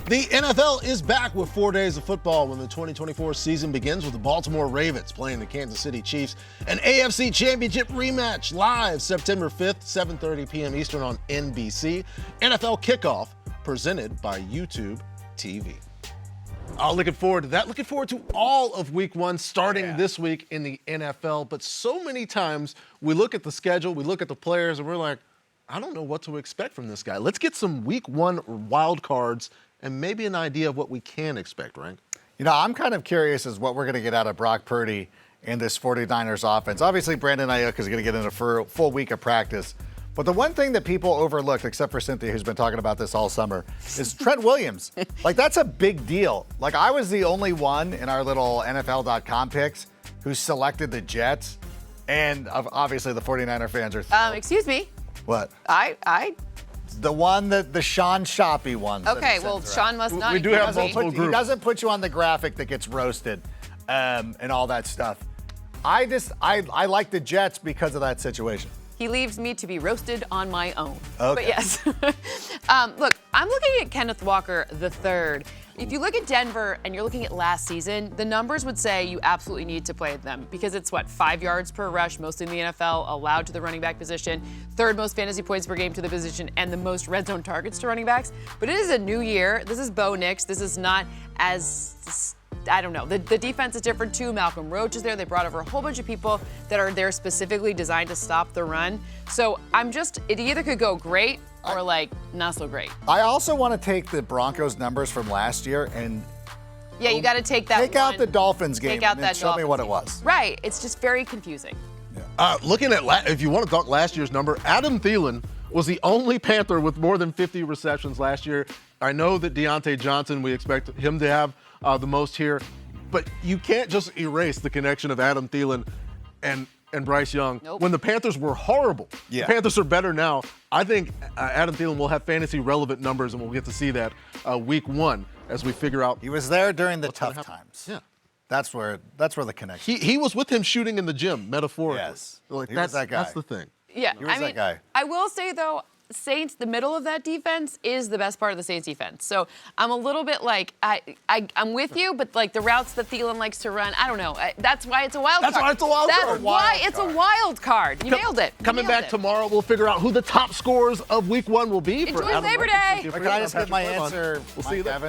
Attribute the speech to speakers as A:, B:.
A: The NFL is back with 4 days of football when the 2024 season begins with the Baltimore Ravens playing the Kansas City Chiefs. An AFC Championship rematch live September 5th, 7:30 p.m. Eastern on NBC. NFL kickoff presented by YouTube TV. Looking forward to that. Looking forward to all of week one starting this week in the NFL. But so many times we look at the schedule, we look at the players, and we're like, I don't know what to expect from this guy. Let's get some week one wild cards and maybe an idea of what we can expect, right?
B: You know, I'm kind of curious as what we're going to get out of Brock Purdy and this 49ers offense. Obviously, Brandon Ayuk is going to get in a full week of practice. But the one thing that people overlooked, except for Cynthia, who's been talking about this all summer, is Trent Williams. Like, that's a big deal. Like, I was the only one in our little NFL.com picks who selected the Jets. And obviously, the 49er fans are thrilled.
C: Excuse me.
B: What?
C: The
B: one that the Sean Shoppy one.
C: Okay, well, Sean must not.
A: We do have multiple groups.
B: He doesn't put you on the graphic that gets roasted and all that stuff. I like the Jets because of that situation.
C: He leaves me to be roasted on my own.
B: Okay.
C: But yes. Look, I'm looking at Kenneth Walker III. If you look at Denver and you're looking at last season, the numbers would say you absolutely need to play them because it's 5 yards per rush, mostly in the NFL, allowed to the running back position, third most fantasy points per game to the position, and the most red zone targets to running backs. But it is a new year. This is Bo Nix. This is not as, I don't know. The defense is different too. Malcolm Roach is there. They brought over a whole bunch of people that are there specifically designed to stop the run. So it either could go great or not so great.
B: I also want to take the Broncos numbers from last year and
C: you got to take that.
B: Take out the Dolphins game.
C: Take out that
B: show me what it was.
C: Right. It's just very confusing.
A: Looking at, if you want to talk last year's number, Adam Thielen was the only Panther with more than 50 receptions last year. I know that Deontay Johnson, we expect him to have the most here, but you can't just erase the connection of Adam Thielen and Bryce Young.
C: Nope.
A: When the Panthers were horrible.
B: Yeah.
A: The Panthers are better now. I think Adam Thielen will have fantasy relevant numbers, and we'll get to see that week one as we figure out.
B: He was there during the tough times.
A: Yeah.
B: That's where the connection.
A: He was with him shooting in the gym, metaphorically.
B: Yes.
A: He was
B: that guy.
A: That's the thing.
C: Yeah.
B: He was that guy.
C: I will say, though, Saints, the middle of that defense is the best part of the Saints defense. So I'm a little bit I'm with you, but the routes that Thielen likes to run, I don't know. That's why it's a wild card.
A: That's why it's a wild card.
C: That's why it's a wild card. You nailed it.
A: Coming back tomorrow, we'll figure out who the top scorers of week one will be.
C: Enjoy Labor Day.
B: Can I just get my answer,
A: We'll see you then.
B: Evan?